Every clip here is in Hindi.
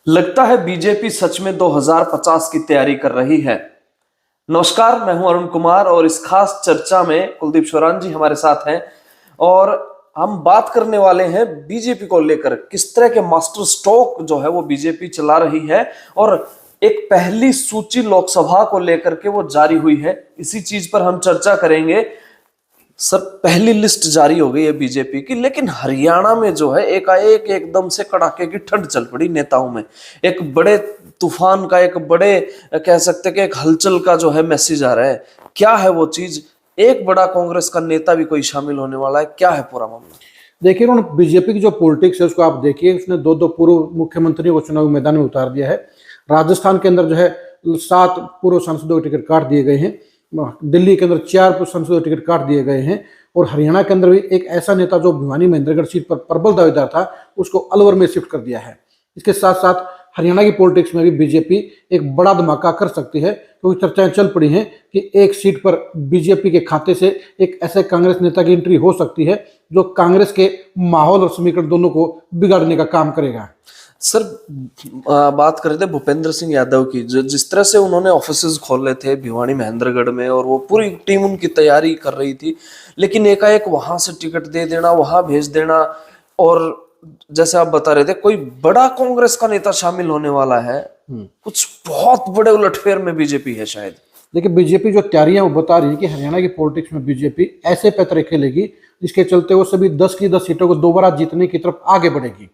लगता है बीजेपी सच में 2050 की तैयारी कर रही है। नमस्कार, मैं हूं अरुण कुमार और इस खास चर्चा में कुलदीप श्वरान जी हमारे साथ हैं और हम बात करने वाले हैं बीजेपी को लेकर। किस तरह के मास्टर स्ट्रोक जो है वो बीजेपी चला रही है और एक पहली सूची लोकसभा को लेकर के वो जारी हुई है। इसी चीज पर हम चर्चा करेंगे। सर, पहली लिस्ट जारी हो गई है बीजेपी की, लेकिन हरियाणा में जो है एकाएक एकदम से कड़ाके की ठंड चल पड़ी नेताओं में। एक बड़े तूफान का, एक बड़े कह सकते हैं कि एक हलचल का जो है मैसेज आ रहा है। क्या है वो चीज? एक बड़ा कांग्रेस का नेता भी कोई शामिल होने वाला है, क्या है पूरा मामला? देखिए, उन्होंने बीजेपी की जो पॉलिटिक्स है उसको आप देखिए। उसने दो दो पूर्व मुख्यमंत्रियों को चुनावी मैदान में उतार दिया है। राजस्थान के अंदर जो है 7 पूर्व सांसदों के टिकट काट दिए गए हैं। दिल्ली के अंदर 4 पूर्व सांसदों के टिकट काट दिए गए हैं। और हरियाणा के अंदर भी एक ऐसा नेता जो भिवानी महेंद्रगढ़ सीट पर प्रबल दावेदार था, उसको अलवर में शिफ्ट कर दिया है। इसके साथ साथ हरियाणा की पॉलिटिक्स में भी बीजेपी एक बड़ा धमाका कर सकती है, क्योंकि चर्चाएं चल पड़ी हैं कि एक सीट पर बीजेपी के खाते से एक ऐसे कांग्रेस नेता की एंट्री हो सकती है जो कांग्रेस के माहौल और समीकरण दोनों को बिगाड़ने का काम करेगा। सर, बात कर रहे थे भूपेंद्र सिंह यादव की, जो जिस तरह से उन्होंने ऑफिसेज खोले थे भिवानी महेंद्रगढ़ में और वो पूरी टीम उनकी तैयारी कर रही थी, लेकिन एकाएक वहां से टिकट दे देना, वहां भेज देना। और जैसे आप बता रहे थे, कोई बड़ा कांग्रेस का नेता शामिल होने वाला है। कुछ बहुत बड़े उलटफेर में बीजेपी है शायद। देखिए, बीजेपी जो तैयारियां वो बता रही है कि हरियाणा की पॉलिटिक्स में बीजेपी ऐसे पैतरे खेलेगी जिसके चलते वो सभी 10 की 10 सीटों को दोबारा जीतने की तरफ आगे बढ़ेगी।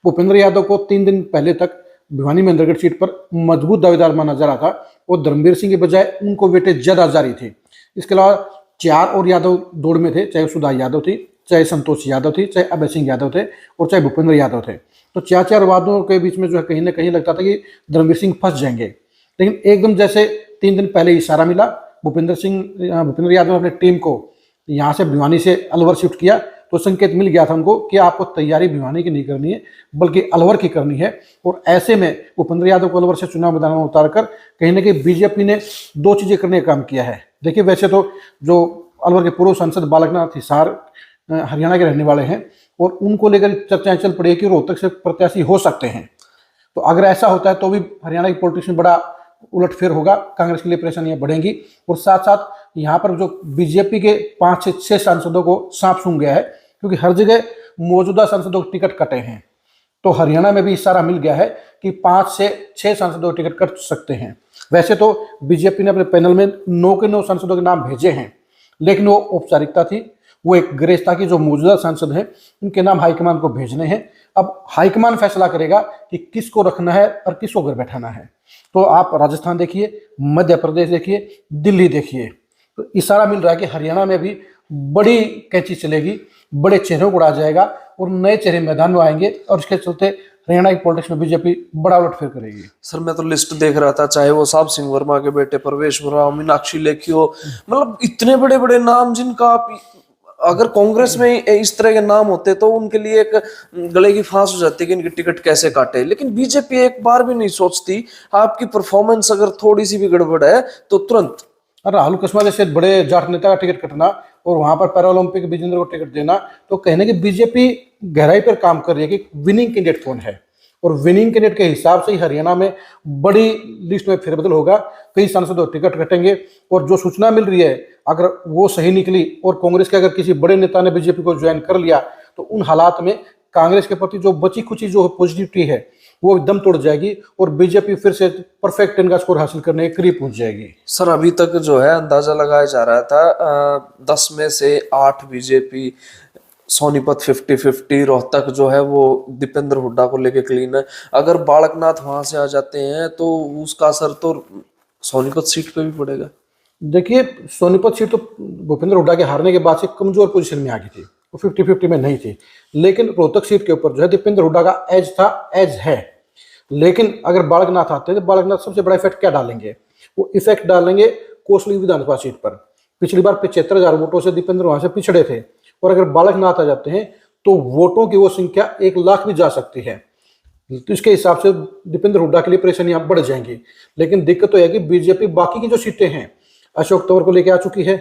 भूपेंद्र यादव को 3 दिन पहले तक भिवानी महेंद्रगढ़ सीट पर मजबूत दावेदार माना जा रहा था और धर्मवीर सिंह के बजाय उनको वेटेज ज्यादा जारी थे। इसके अलावा 4 और यादव दौड़ में थे, चाहे सुधा यादव थी, चाहे संतोष यादव थी, चाहे अभय सिंह यादव थे और चाहे भूपेंद्र यादव थे। तो 4 वादों के बीच में जो है कहीं ना कहीं लगता था कि धर्मवीर सिंह फंस जाएंगे। लेकिन एकदम जैसे 3 दिन पहले इशारा मिला, भूपेंद्र यादव ने अपनी टीम को यहाँ से भिवानी से अलवर शिफ्ट किया, तो संकेत मिल गया था उनको कि आपको तैयारी भिवानी की नहीं करनी है बल्कि अलवर की करनी है। और ऐसे में भूपेंद्र यादव को अलवर से चुनाव मैदान में उतारकर कहीं ना कहीं बीजेपी ने 2 चीजें करने का काम किया है। देखिए, वैसे तो जो अलवर के पूर्व सांसद बालकनाथ हिसार हरियाणा के रहने वाले हैं और उनको लेकर चर्चाएं चल पड़ी है कि रोहतक से प्रत्याशी हो सकते हैं। तो अगर ऐसा होता है तो भी हरियाणा की पॉलिटिक्स में बड़ा उलटफेर होगा, कांग्रेस के लिए परेशानियां बढ़ेंगी। और साथ साथ यहाँ पर जो बीजेपी के 5 से 6 सांसदों को सांप सूंघ गया है, क्योंकि हर जगह मौजूदा सांसदों के टिकट कटे हैं। तो हरियाणा में भी इशारा मिल गया है कि 5 से 6 सांसदों के टिकट कट सकते हैं। वैसे तो बीजेपी ने अपने पैनल में 9 के 9 सांसदों के नाम भेजे हैं, लेकिन वो औपचारिकता थी, वो एक ग्रेस था कि जो मौजूदा सांसद हैं उनके नाम हाईकमान को भेजने हैं। अब हाईकमान फैसला करेगा कि किसको रखना है और किसको घर बैठाना है। तो आप राजस्थान देखिए, मध्य प्रदेश देखिए, दिल्ली देखिए, तो इशारा मिल रहा है कि हरियाणा में भी बड़ी कैंची चलेगी, बड़े चेहरों को उड़ाया जाएगा और नए चेहरे मैदान में आएंगे और इसके चलते हरियाणा की पॉलिटिक्स में बीजेपी बड़ा उलटफेर करेगी। सर, मैं तो लिस्ट देख रहा था, चाहे वो साहब सिंह वर्मा के बेटे प्रवेश राव, मीनाक्षी लेखी हो, मतलब इतने बड़े बड़े नाम जिनका आप, अगर कांग्रेस में इस तरह के नाम होते तो उनके लिए एक गले की फांस हो जाती कि इनकी टिकट कैसे काटे। लेकिन बीजेपी एक बार भी नहीं सोचती। आपकी परफॉर्मेंस अगर थोड़ी सी भी गड़बड़ है तो तुरंत राहुल कसमा जैसे बड़े जाट नेता का टिकट कटना और वहां पर पैरालंपिक विजेंद्र को टिकट देना, तो कहने की बीजेपी गहराई पर काम कर रही है कि विनिंग कैंडिडेट कौन है। और विनिंग कैंडिडेट के हिसाब से ही हरियाणा में बड़ी लिस्ट में फेरबदल होगा, कई सांसदों टिकट कटेंगे। और जो सूचना मिल रही है अगर वो सही निकली और कांग्रेस के अगर किसी बड़े नेता ने बीजेपी को ज्वाइन कर लिया, तो उन हालात में कांग्रेस के प्रति जो बची खुची जो पॉजिटिविटी है वो एकदम तोड़ जाएगी और बीजेपी फिर से परफेक्ट 10 का स्कोर हासिल करने के करीब पहुंच जाएगी। सर, अभी तक जो है अंदाजा लगाया जा रहा था 10 में से 8 बीजेपी, सोनीपत 50-50, रोहतक जो है वो दीपेंद्र हुड्डा को लेके क्लीन है। अगर बालकनाथ वहां से आ जाते हैं तो उसका असर तो सोनीपत सीट पे भी पड़ेगा। देखिए, सोनीपत सीट तो भूपेंद्र हुड्डा के हारने के बाद से कमजोर पोजीशन में आ गई थी, वो 50-50 में नहीं थी। लेकिन रोहतक सीट के ऊपर जो है दीपेंद्र हुड्डा का एज था, एज है। लेकिन अगर बालकनाथ आते हैं तो बालकनाथ सबसे बड़ा इफेक्ट क्या डालेंगे? वो इफेक्ट डालेंगे कोसली विधानसभा सीट पर। पिछली बार 75,000 वोटों से दीपेंद्र वहां से पिछड़े थे और अगर बालकनाथ आ जाते हैं तो वोटों की वो संख्या 1 लाख भी जा सकती है। तो इसके हिसाब से दीपेंद्र हुड्डा के लिए परेशानियां बढ़ जाएंगी। लेकिन दिक्कत तो है कि बीजेपी बाकी की जो सीटें हैं अशोक तंवर को लेकर आ चुकी है।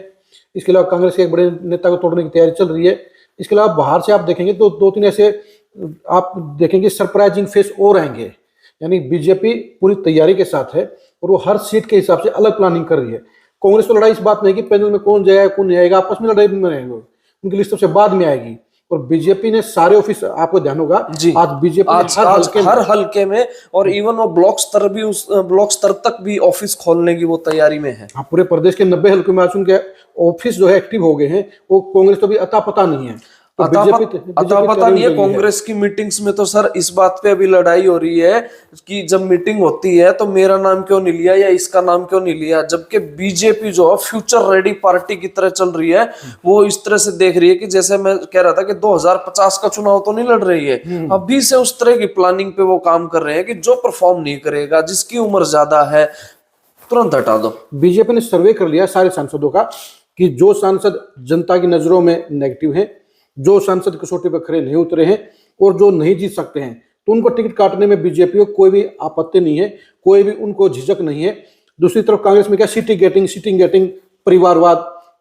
इसके अलावा कांग्रेस के एक बड़े नेता को तोड़ने की तैयारी चल रही है। इसके अलावा बाहर से आप देखेंगे तो 2-3 ऐसे आप देखेंगे सरप्राइजिंग फेस और आएंगे यानी बीजेपी पूरी तैयारी के साथ है और वो हर सीट के हिसाब से अलग प्लानिंग कर रही है। कांग्रेस तो लड़ाई इस बात में है कि पैनल में कौन जाएगा कौन नहीं आएगा, आपस में लड़ाई में रहेंगे, उनकी लिस्ट सबसे बाद में आएगी। और बीजेपी ने सारे ऑफिस, आपको ध्यान होगा जी, आज बीजेपी आज हर हल्के में और इवन वो ब्लॉक स्तर भी, उस ब्लॉक स्तर तक भी ऑफिस खोलने की वो तैयारी में है। हाँ, पूरे प्रदेश के 90 हल्के में आज उनके ऑफिस जो है एक्टिव हो गए हैं। वो कांग्रेस तो भी अता पता नहीं है, तो अता पता नहीं है। कांग्रेस की मीटिंग्स में तो सर इस बात पे अभी लड़ाई हो रही है कि जब मीटिंग होती है तो मेरा नाम क्यों नहीं लिया या इसका नाम क्यों नहीं लिया, जबकि बीजेपी जो है फ्यूचर रेडी पार्टी की तरह चल रही है। वो इस तरह से देख रही है कि जैसे मैं कह रहा था कि 2050 का चुनाव तो नहीं लड़ रही है, अभी से उस तरह की प्लानिंग पे वो काम कर रहे हैं कि जो परफॉर्म नहीं करेगा, जिसकी उम्र ज्यादा है, तुरंत हटा दो। बीजेपी ने सर्वे कर लिया सारे सांसदों का कि जो सांसद जनता की नजरों में नेगेटिव है, जो सांसद कसौटी पर खड़े नहीं उतरे हैं और जो नहीं जीत सकते हैं, तो उनको टिकट काटने में बीजेपी को कोई भी आपत्ति नहीं है, कोई भी उनको झिझक नहीं है। दूसरी तरफ कांग्रेस में क्या सीटिंग गेटिंग परिवारवाद,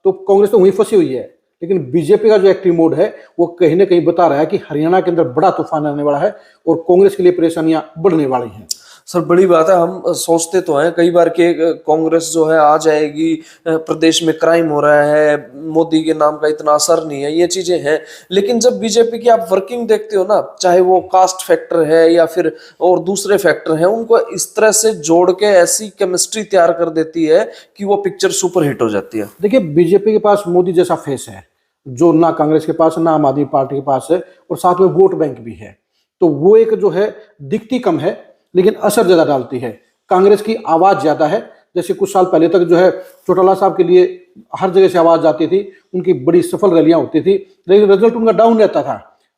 तो कांग्रेस तो वहीं फंसी हुई है। लेकिन बीजेपी का जो एक्टिव मोड है वो कहीं ना कहीं बता रहा है कि हरियाणा के अंदर बड़ा तूफान आने वाला है और कांग्रेस के लिए परेशानियां बढ़ने वाली हैं। सर बड़ी बात है, हम सोचते तो हैं कई बार कि कांग्रेस जो है आ जाएगी, प्रदेश में क्राइम हो रहा है, मोदी के नाम का इतना असर नहीं है, ये चीजें हैं। लेकिन जब बीजेपी की आप वर्किंग देखते हो ना, चाहे वो कास्ट फैक्टर है या फिर और दूसरे फैक्टर हैं, उनको इस तरह से जोड़ के ऐसी केमिस्ट्री तैयार कर देती है कि वो पिक्चर सुपर हिट हो जाती है। देखिए, बीजेपी के पास मोदी जैसा फेस है जो ना कांग्रेस के पास ना आम आदमी पार्टी के पास है, और साथ में वोट बैंक भी है। तो वो एक जो है दिखती कम है लेकिन असर ज्यादा डालती है। कांग्रेस की आवाज ज्यादा है। जैसे कुछ साल पहले तक जो है चौटाला साहब के लिए हर जगह से आवाज आती थी, उनकी बड़ी सफल रैलियां होती थी, लेकिन रिजल्ट उनका डाउन रहता था।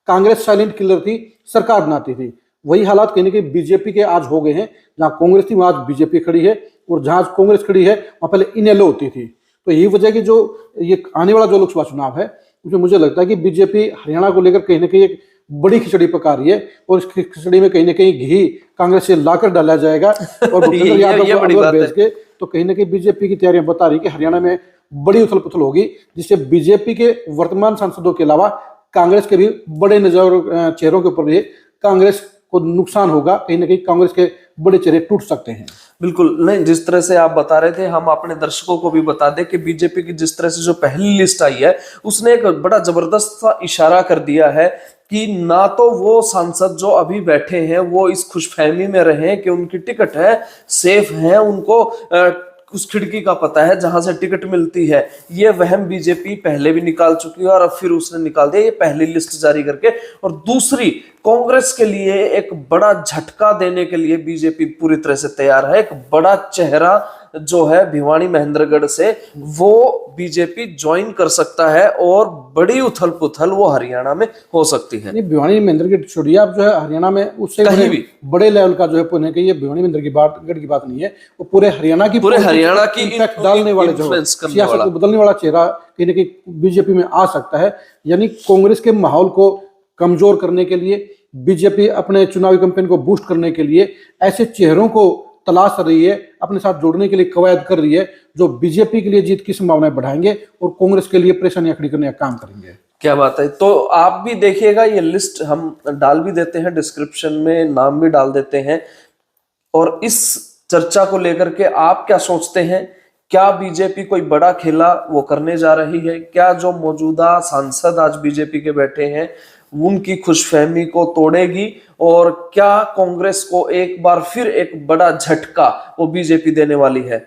कांग्रेस साइलेंट किलर थी, सरकार बनाती थी। वही हालात कहीं ना कहीं बीजेपी के आज हो गए हैं। जहां कांग्रेस थी वहां आज बीजेपी खड़ी है, और जहां कांग्रेस खड़ी है वहां पहले इनेलो होती थी। तो यही वजह की जो ये आने वाला जो लोकसभा चुनाव है उसमें मुझे लगता है कि बीजेपी हरियाणा को लेकर कहीं ना कहीं एक बड़ी खिचड़ी पका रही है, और इस खिचड़ी में कहीं ना कहीं घी कांग्रेस से लाकर डाला जाएगा और भूपेंद्र यादव को अगर भेज के, तो कहीं ना कहीं बीजेपी की तैयारियां बता रही है कि हरियाणा में बड़ी उथल पुथल होगी, जिससे बीजेपी के वर्तमान सांसदों के अलावा कांग्रेस के भी बड़े नजर चेहरों के ऊपर भी कांग्रेस को नुकसान होगा। कहीं ना कहीं कांग्रेस के बड़े चेहरे टूट सकते हैं। बिल्कुल नहीं, जिस तरह से आप बता रहे थे, हम अपने दर्शकों को भी बता दें कि बीजेपी की जिस तरह से जो पहली लिस्ट आई है उसने एक बड़ा जबरदस्त सा इशारा कर दिया है कि ना तो वो सांसद जो अभी बैठे हैं वो इस खुशफहमी में रहे कि उनकी टिकट है, सेफ है, उनको उस खिड़की का पता है जहां से टिकट मिलती है। ये वहम बीजेपी पहले भी निकाल चुकी है और अब फिर उसने निकाल दिया, ये पहली लिस्ट जारी करके। और दूसरी, कांग्रेस के लिए एक बड़ा झटका देने के लिए बीजेपी पूरी तरह से तैयार है। एक बड़ा चेहरा जो है भिवानी महेंद्रगढ़ से, वो बीजेपी ज्वाइन कर सकता है और बड़ी उथल पुथल वो हरियाणा में हो सकती है। नहीं, भिवानी महेंद्रगढ़ छोड़िए, आप जो है हरियाणा में उससे कहीं भी बड़े लेवल का जो है पुणे की, ये भिवानी महेंद्रगढ़ की बात नहीं है, वो पूरे हरियाणा की इम्पैक्ट डालने वाले जो सियासत को बदलने वाला चेहरा कहीं ना कहीं बीजेपी में आ सकता है। यानी कांग्रेस के माहौल को कमजोर करने के लिए बीजेपी अपने चुनावी कैंपेन को बूस्ट करने के लिए ऐसे चेहरों को तलाश रही है, अपने साथ जोड़ने के लिए कवायद कर रही है, जो बीजेपी के लिए जीत की संभावनाएं बढ़ाएंगे और कांग्रेस के लिए परेशानियां खड़ी करने का काम करेंगे। क्या बात है। तो आप भी देखिएगा, ये लिस्ट हम डाल भी देते हैं डिस्क्रिप्शन में, नाम भी डाल देते हैं। और इस चर्चा को लेकर के आप क्या सोचते हैं? क्या बीजेपी कोई बड़ा खेला वो करने जा रही है? क्या जो मौजूदा सांसद आज बीजेपी के बैठे हैं उनकी खुशफहमी को तोड़ेगी? और क्या कांग्रेस को एक बार फिर एक बड़ा झटका वो बीजेपी देने वाली है?